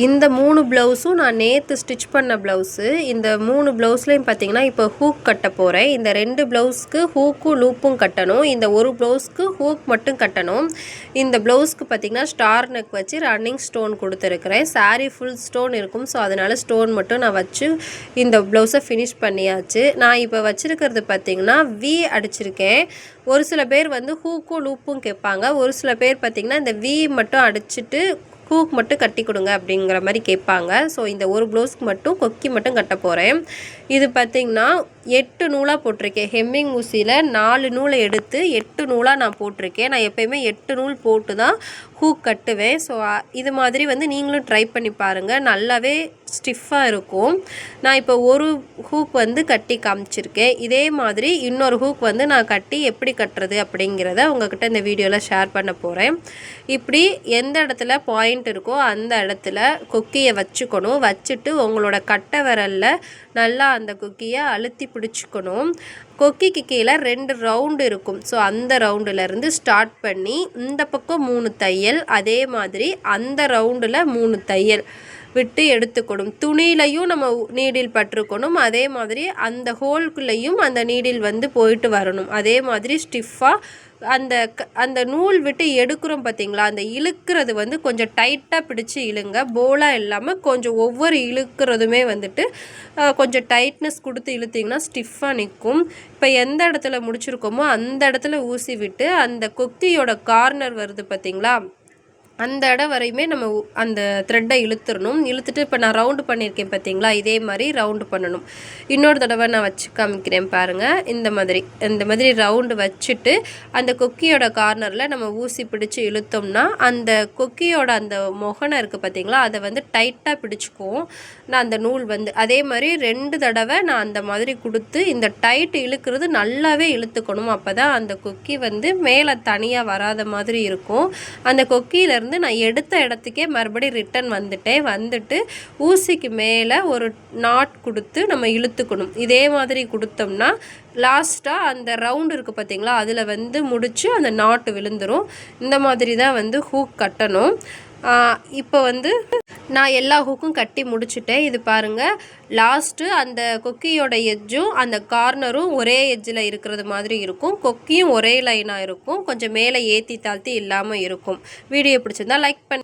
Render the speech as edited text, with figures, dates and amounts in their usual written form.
இந்த 3 ப்ளவுஸும் நான் நேற்று ஸ்டிச் பண்ண ப்ளவுஸு. இந்த 3 ப்ளவுஸ்லேயும் பார்த்தீங்கன்னா இப்போ ஹூக் கட்ட போகிறேன். இந்த 2 ப்ளவுஸ்க்கு ஹூக்கும் லூப்பும் கட்டணும். இந்த ஒரு ப்ளவுஸ்க்கு ஹூக் மட்டும் கட்டணும். இந்த ப்ளவுஸ்க்கு பார்த்தீங்கன்னா ஸ்டார் நெக் வச்சு ரன்னிங் ஸ்டோன் கொடுத்துருக்குறேன். சாரீ ஃபுல் ஸ்டோன் இருக்கும். ஸோ அதனால் ஸ்டோன் மட்டும் நான் வச்சு இந்த ப்ளவுஸை ஃபினிஷ் பண்ணியாச்சு. நான் இப்போ வச்சுருக்கிறது பார்த்திங்கன்னா வி அடிச்சிருக்கேன். ஒரு சில பேர் வந்து ஹூக்கும் லூப்பும் கேட்பாங்க. ஒரு சில பேர் பார்த்திங்கன்னா இந்த வி மட்டும் அடிச்சுட்டு ஹூக் மட்டும் கட்டி கொடுங்க அப்படிங்கிற மாதிரி கேட்பாங்க. ஸோ இந்த ஒரு ப்ளவுஸ்க்கு மட்டும் கொக்கி மட்டும் கட்ட போகிறேன். இது பார்த்திங்கன்னா 8 நூலாக போட்டிருக்கேன். ஹெம்மிங் ஊசியில் 4 நூலை எடுத்து 8 நூலாக நான் போட்டிருக்கேன். நான் எப்போயுமே 8 நூல் போட்டு தான் ஹூக் கட்டுவேன். ஸோ இது மாதிரி வந்து நீங்களும் ட்ரை பண்ணி பாருங்கள். நல்லாவே ஸ்டிஃபாக இருக்கும். நான் இப்போ ஒரு ஹூக் வந்து கட்டி காமிச்சிருக்கேன். இதே மாதிரி இன்னொரு ஹூக் வந்து நான் கட்டி எப்படி கட்டுறது அப்படிங்கிறத உங்கள்கிட்ட இந்த வீடியோவில் ஷேர் பண்ண போகிறேன். இப்படி எந்த இடத்துல பாயிண்ட் இருக்கோ அந்த இடத்துல கொக்கியை வச்சுக்கணும். வச்சுட்டு உங்களோட கட்டை விரலில் நல்லா அந்த கொக்கியை அழுத்தி பிடிச்சிக்கணும். கொக்கிக்கு கீழே 2 ரவுண்டு இருக்கும். ஸோ அந்த ரவுண்டுலேருந்து ஸ்டார்ட் பண்ணி இந்த பக்கம் 3 தையல், அதே மாதிரி அந்த ரவுண்டில் 3 தையல் விட்டு எடுத்துக்கணும். துணியிலையும் நம்ம நீடில் பட்டிருக்கணும். அதே மாதிரி அந்த ஹோல்குள்ளேயும் அந்த நீடில் வந்து போயிட்டு வரணும். அதே மாதிரி ஸ்டிஃபாக அந்த நூல் விட்டு எடுக்கிறோம் பார்த்திங்களா, அந்த இழுக்கிறது வந்து கொஞ்சம் டைட்டாக பிடிச்சி இழுங்க. போலாக இல்லாமல் கொஞ்சம் ஒவ்வொரு இழுக்கிறதுமே வந்துட்டு கொஞ்சம் டைட்னஸ் கொடுத்து இழுத்திங்கன்னா ஸ்டிஃபாக நிற்கும். இப்போ எந்த இடத்துல முடிச்சிருக்கோமோ அந்த இடத்துல ஊசி விட்டு அந்த கொக்கியோட கார்னர் வருது பார்த்திங்களா, அந்த இடம் வரையுமே நம்ம அந்த த்ரெட்டை இழுத்துடணும். இழுத்துட்டு இப்போ நான் ரவுண்டு பண்ணியிருக்கேன் பார்த்திங்களா, இதே மாதிரி ரவுண்டு பண்ணணும். இன்னொரு தடவை நான் வச்சு காமிக்கிறேன் பாருங்கள். இந்த மாதிரி ரவுண்டு வச்சுட்டு அந்த கொக்கியோட கார்னரில் நம்ம ஊசி பிடிச்சி இழுத்தோம்னா அந்த கொக்கியோட அந்த முகனை இருக்குது பார்த்திங்களா, அதை வந்து டைட்டாக பிடிச்சிக்குவோம். நான் அந்த நூல் வந்து அதே மாதிரி 2 தடவை நான் அந்த மாதிரி கொடுத்து இந்த டைட் இழுக்கிறது நல்லாவே இழுத்துக்கணும். அப்போ தான் அந்த கொக்கி வந்து மேலே தனியாக வராத மாதிரி இருக்கும். அந்த கொக்கியிலேருந்து நான் எடுத்த இடத்துக்கே மறுபடியும் ரிட்டன் வந்துட்டு ஊசிக்கு மேலே ஒரு நாட் கொடுத்து நம்ம இழுத்துக்கணும். இதே மாதிரி கொடுத்தோம்னா லாஸ்ட்டாக அந்த ரவுண்டு இருக்குது பார்த்திங்களா, அதில் வந்து முடித்து அந்த நாட்டு விழுந்துடும். இந்த மாதிரி தான் வந்து ஹூக் கட்டணும். இப்போ வந்து நான் எல்லா ஹூக்கும் கட்டி முடிச்சுட்டேன். இது பாருங்கள், லாஸ்ட்டு அந்த கொக்கியோட எட்ஜும் அந்த கார்னரும் ஒரே எட்ஜில் இருக்கிறது மாதிரி இருக்கும். கொக்கியும் ஒரே லைனாக இருக்கும். கொஞ்சம் மேலே ஏற்றி தாழ்த்தி இல்லாமல் இருக்கும். வீடியோ பிடிச்சிருந்தா லைக் பண்ணி